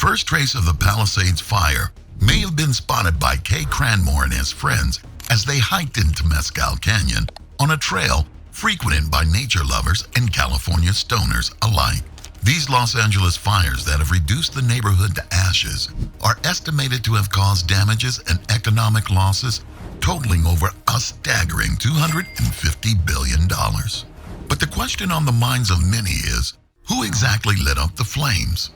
first trace of the Palisades Fire may have been spotted by Kay Cranmore and his friends as they hiked into Mescal Canyon on a trail frequented by nature lovers and California stoners alike. These Los Angeles fires that have reduced the neighborhood to ashes are estimated to have caused damages and economic losses totaling over a staggering $250 billion. But the question on the minds of many is, who exactly lit up the flames?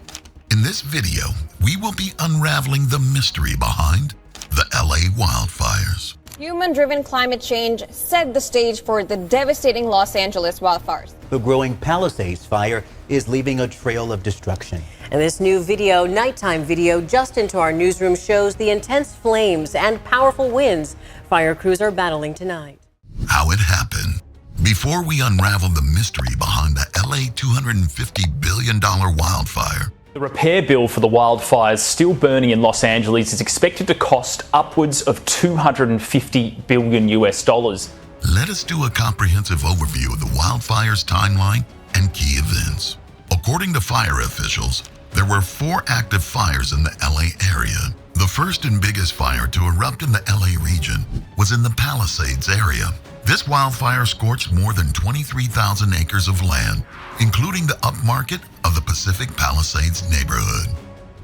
In this video, we will be unraveling the mystery behind the LA wildfires. Human-driven climate change set the stage for the devastating Los Angeles wildfires. The growing Palisades Fire is leaving a trail of destruction. And this new video, nighttime video, just into our newsroom shows the intense flames and powerful winds fire crews are battling tonight. How it happened. Before we unravel the mystery behind the LA $250 billion wildfire, the repair bill for the wildfires still burning in Los Angeles is expected to cost upwards of $250 billion. Let us do a comprehensive overview of the wildfire's timeline and key events. According to fire officials, there were 4 active fires in the LA area. The first and biggest fire to erupt in the LA region was in the Palisades area. This wildfire scorched more than 23,000 acres of land, including the upmarket of the Pacific Palisades neighborhood.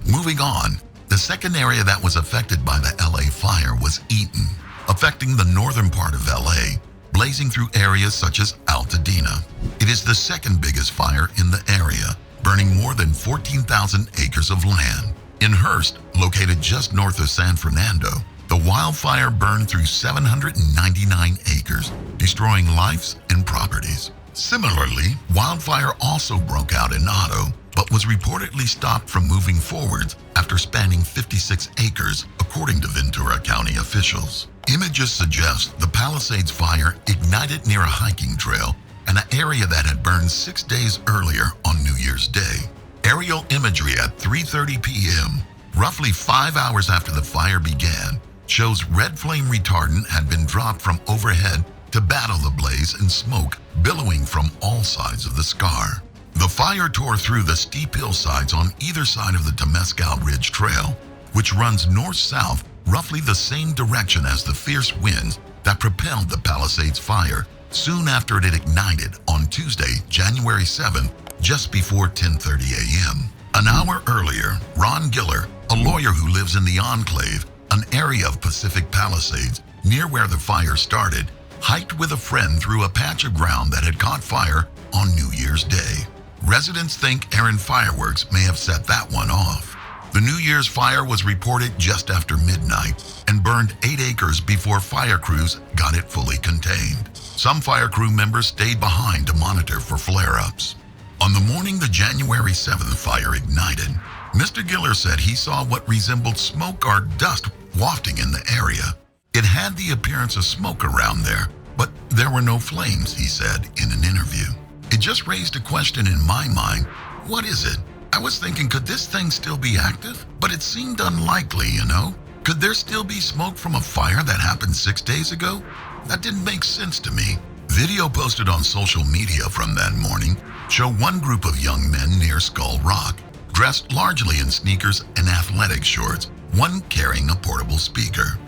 Moving on, the second area that was affected by the LA fire was Eaton, affecting the northern part of LA, blazing through areas such as Altadena. It is the second biggest fire in the area, burning more than 14,000 acres of land. In Hearst, located just north of San Fernando, the wildfire burned through 799 acres, destroying lives and properties. Similarly, wildfire also broke out in Otto, but was reportedly stopped from moving forwards after spanning 56 acres, according to Ventura County officials. Images suggest the Palisades Fire ignited near a hiking trail and an area that had burned 6 days earlier on New Year's Day. Aerial imagery at 3:30 p.m., roughly 5 hours after the fire began, shows red flame retardant had been dropped from overhead to battle the blaze and smoke billowing from all sides of the scar. The fire tore through the steep hillsides on either side of the Temescal Ridge Trail, which runs north-south roughly the same direction as the fierce winds that propelled the Palisades Fire soon after it ignited on Tuesday, January 7th, just before 10:30 a.m. An hour earlier, Ron Giller, a lawyer who lives in the Enclave, an area of Pacific Palisades near where the fire started, hiked with a friend through a patch of ground that had caught fire on New Year's Day. Residents think errant fireworks may have set that one off. The New Year's fire was reported just after midnight and burned 8 acres before fire crews got it fully contained. Some fire crew members stayed behind to monitor for flare-ups. On the morning the January 7th fire ignited, Mr. Giller said he saw what resembled smoke or dust wafting in the area. It had the appearance of smoke around there, but there were no flames, he said in an interview. It just raised a question in my mind. What is it? I was thinking, could this thing still be active? But it seemed unlikely, you know? Could there still be smoke from a fire that happened 6 days ago? That didn't make sense to me. Video posted on social media from that morning show one group of young men near Skull Rock, dressed largely in sneakers and athletic shorts, one carrying a portable speaker.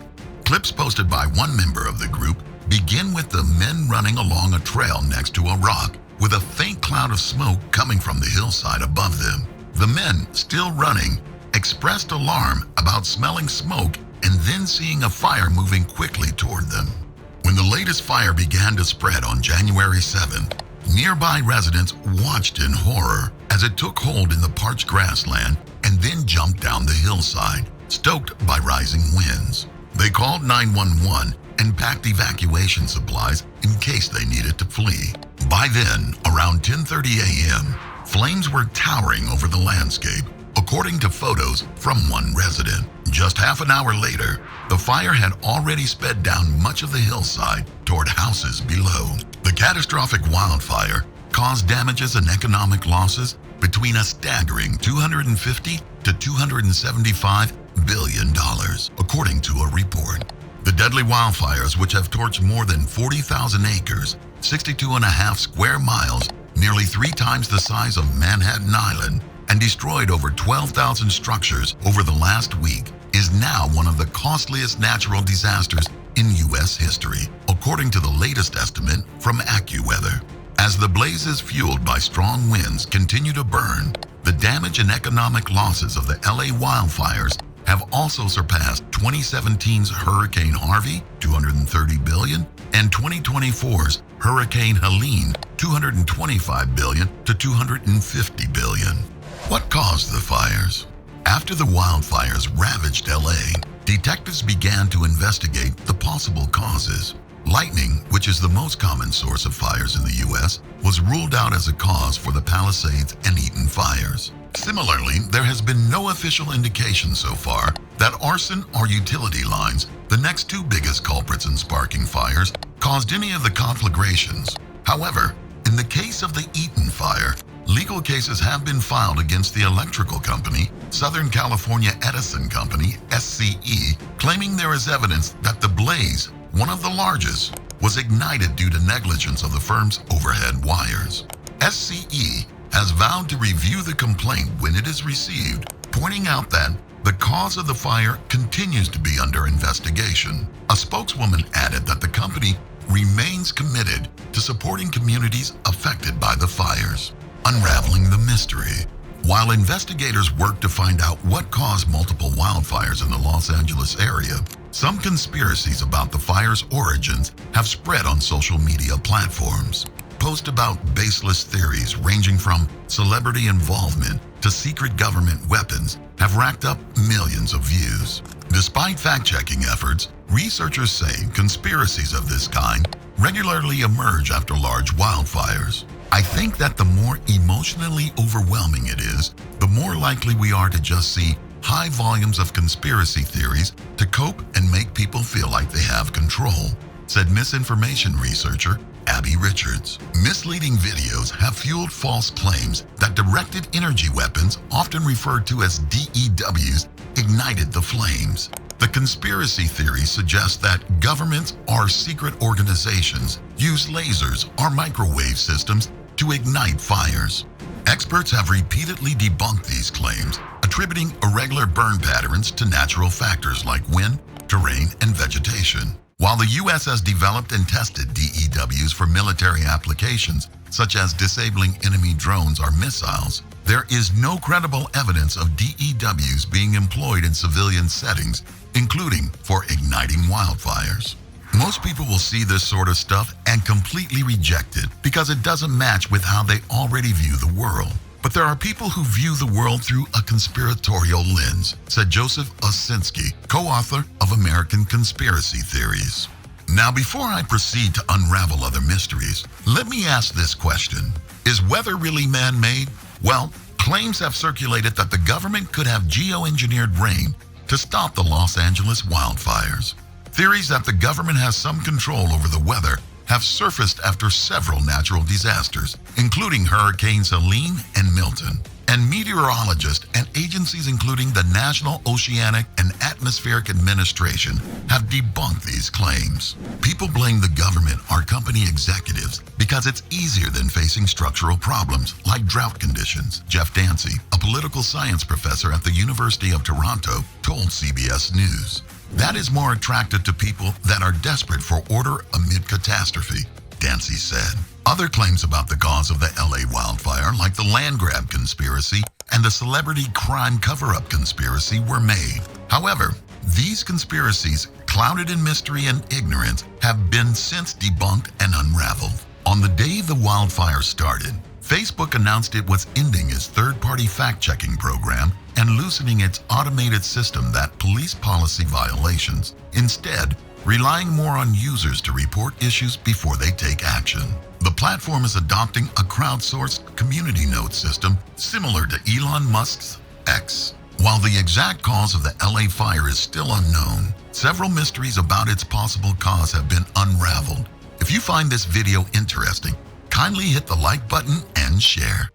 Clips posted by one member of the group begin with the men running along a trail next to a rock with a faint cloud of smoke coming from the hillside above them. The men, still running, expressed alarm about smelling smoke and then seeing a fire moving quickly toward them. When the latest fire began to spread on January 7th, nearby residents watched in horror as it took hold in the parched grassland and then jumped down the hillside, stoked by rising winds. They called 911 and packed evacuation supplies in case they needed to flee. By then, around 10:30 a.m., flames were towering over the landscape, according to photos from one resident. Just half an hour later, the fire had already sped down much of the hillside toward houses below. The catastrophic wildfire caused damages and economic losses between a staggering $250 to $275 billion, according to a report. The deadly wildfires, which have torched more than 40,000 acres, 62.5 square miles, nearly 3 times the size of Manhattan Island, and destroyed over 12,000 structures over the last week, is now one of the costliest natural disasters in U.S. history, according to the latest estimate from AccuWeather. As the blazes fueled by strong winds continue to burn, the damage and economic losses of the LA wildfires have also surpassed 2017's Hurricane Harvey, $230 billion, and 2024's Hurricane Helene, $225 billion to $250 billion. What caused the fires? After the wildfires ravaged LA, detectives began to investigate the possible causes. Lightning, which is the most common source of fires in the U.S., was ruled out as a cause for the Palisades and Eaton fires. Similarly, there has been no official indication so far that arson or utility lines, the next two biggest culprits in sparking fires, caused any of the conflagrations. However, in the case of the Eaton fire, legal cases have been filed against the electrical company, Southern California Edison Company, SCE, claiming there is evidence that the blaze, one of the largest, was ignited due to negligence of the firm's overhead wires. SCE has vowed to review the complaint when it is received, pointing out that the cause of the fire continues to be under investigation. A spokeswoman added that the company remains committed to supporting communities affected by the fires. Unraveling the mystery. While investigators work to find out what caused multiple wildfires in the Los Angeles area, some conspiracies about the fire's origins have spread on social media platforms. Posts about baseless theories ranging from celebrity involvement to secret government weapons have racked up millions of views. Despite fact-checking efforts, researchers say conspiracies of this kind regularly emerge after large wildfires. I think that the more emotionally overwhelming it is, the more likely we are to just see high volumes of conspiracy theories to cope and make people feel like they have control, said misinformation researcher Abby Richards. Misleading videos have fueled false claims that directed energy weapons, often referred to as DEWs, ignited the flames. The conspiracy theory suggests that governments or secret organizations use lasers or microwave systems to ignite fires. Experts have repeatedly debunked these claims, attributing irregular burn patterns to natural factors like wind, terrain, and vegetation. While the U.S. has developed and tested DEWs for military applications, such as disabling enemy drones or missiles, there is no credible evidence of DEWs being employed in civilian settings, including for igniting wildfires. Most people will see this sort of stuff and completely reject it because it doesn't match with how they already view the world. But there are people who view the world through a conspiratorial lens, said Joseph Osinski, co-author of American Conspiracy Theories. Now, before I proceed to unravel other mysteries, let me ask this question. Is weather really man-made? Well, claims have circulated that the government could have geoengineered rain to stop the Los Angeles wildfires. Theories that the government has some control over the weather have surfaced after several natural disasters, including Hurricanes Helene and Milton. And meteorologists and agencies including the National Oceanic and Atmospheric Administration have debunked these claims. People blame the government or company executives because it's easier than facing structural problems like drought conditions. Jeff Dancy, a political science professor at the University of Toronto, told CBS News. That is more attractive to people that are desperate for order amid catastrophe, Dancy said. Other claims about the cause of the LA wildfire, like the land grab conspiracy and the celebrity crime cover-up conspiracy, were made. However, these conspiracies, clouded in mystery and ignorance, have been since debunked and unraveled. On the day the wildfire started, Facebook announced it was ending its third-party fact-checking program and loosening its automated system that policed policy violations, instead relying more on users to report issues before they take action. The platform is adopting a crowdsourced community note system similar to Elon Musk's X. While the exact cause of the LA fire is still unknown, several mysteries about its possible cause have been unraveled. If you find this video interesting, kindly hit the like button and share.